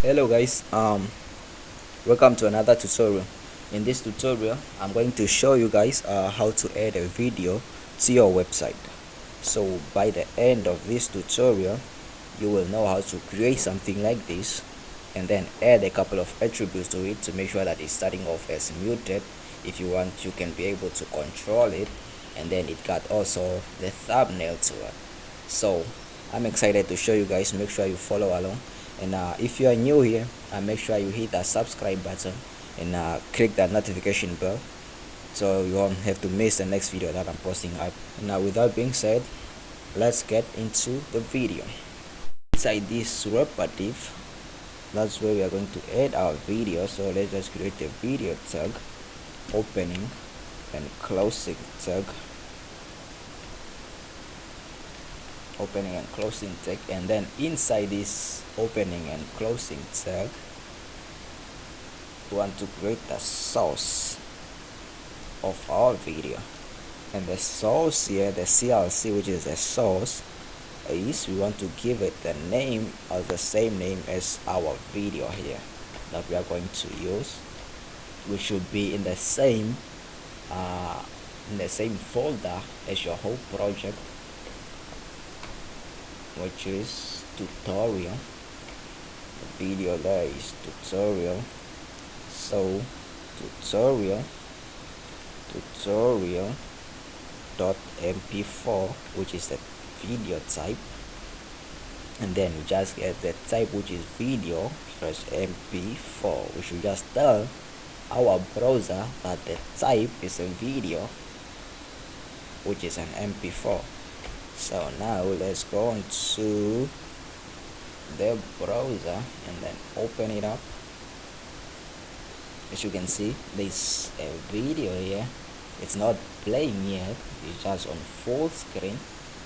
Hello guys, welcome to another tutorial. In this tutorial I'm going to show you guys how to add a video to your website. So by the end of this tutorial you will know how to create something like this and then add a couple of attributes to it to make sure that it's starting off as muted. If you want, you can be able to control it, and then it got also the thumbnail to it. So I'm excited to show you guys. Make sure you follow along, and if you are new here, make sure you hit that subscribe button and click that notification bell so you won't have to miss the next video that I'm posting up. Now with that being said, let's get into the video. Inside this repetitive, that's where we are going to add our video. So let's just create a video tag, opening and closing tag, opening and closing tag, and then inside this opening and closing tag we want to create the source of our video, and the source here, the CLC, which is the source, is we want to give it the name or the same name as our video here that we are going to use, which should be in the same folder as your whole project, which is tutorial. The video there is tutorial. So tutorial.mp4, which is the video type, and then we just get the type, which is video plus mp4. We should just tell our browser that the type is a video, which is an mp4. So now let's go into the browser and then open it up. As you can see, there's a video here. It's not playing yet, it's just on full screen.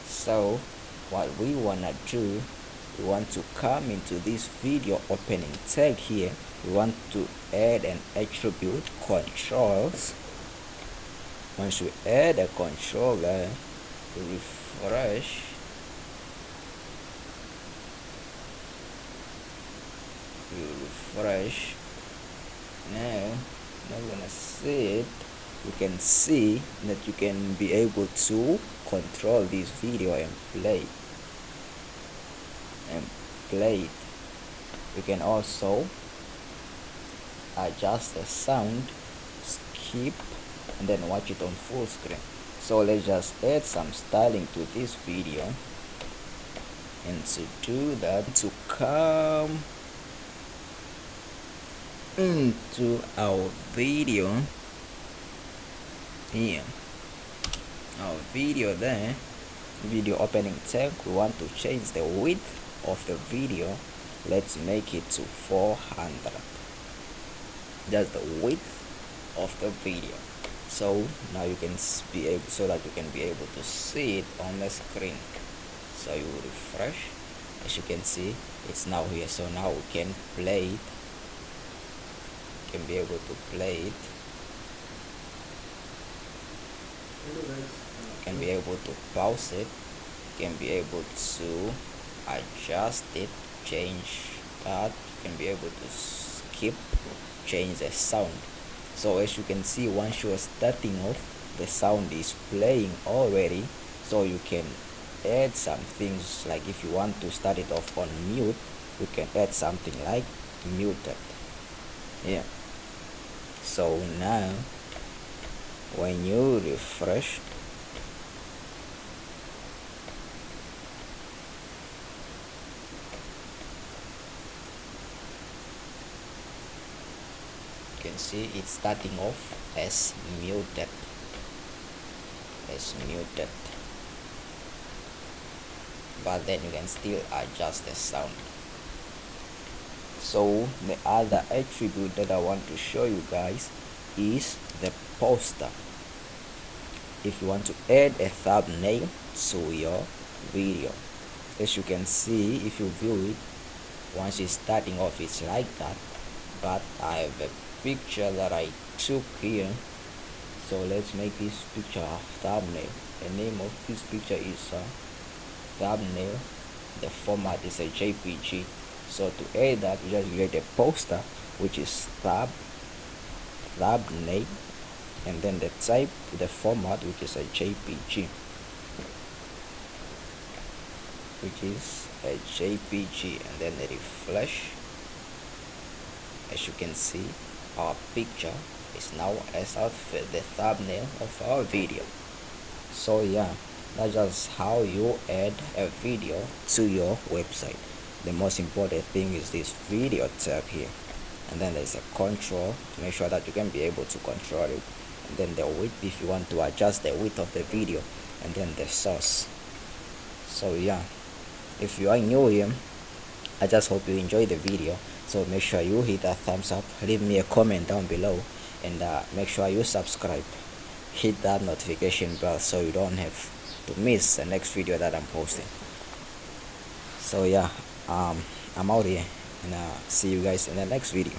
So what we wanna do, we want to come into this video opening tag here. We want to add an attribute, controls. Once we add a controller, refresh, now we're gonna see it. You can see that you can be able to control this video and play it. You can also adjust the sound, skip, and then watch it on full screen. So let's just add some styling to this video, and to do that, to come into our video here, our video there, video opening tag, we want to change the width of the video. Let's make it to 400. That's the width of the video. So now you can be able, so that you can be able to see it on the screen. So you refresh, as you can see it's now here. So now we can play it, can be able to play it, can be able to pause it, can be able to adjust it, change that, can be able to skip, change the sound. So as you can see, once you are starting off, the sound is playing already. So you can add some things, like if you want to start it off on mute, you can add something like muted. Yeah. So now when you refresh, you can see it's starting off as muted, but then you can still adjust the sound. So the other attribute that I want to show you guys is the poster. If you want to add a thumbnail to your video, as you can see, if you view it, once it's starting off, it's like that, but I have a picture that I took here. So let's make this picture a thumbnail. The name of this picture is thumbnail. The format is a JPG. So to add that, you just create a poster, which is tab name, and then the type, the format, which is a JPG, and then the refresh. As you can see, our picture is now as of the thumbnail of our video. So yeah, that's just how you add a video to your website. The most important thing is this video tab here, and then there's a control to make sure that you can be able to control it, and then the width if you want to adjust the width of the video, and then the source. So yeah, if you are new here, I just hope you enjoy the video. So make sure you hit that thumbs up, leave me a comment down below, and make sure you subscribe, hit that notification bell so you don't have to miss the next video that I'm posting. So yeah, I'm out here, and see you guys in the next video.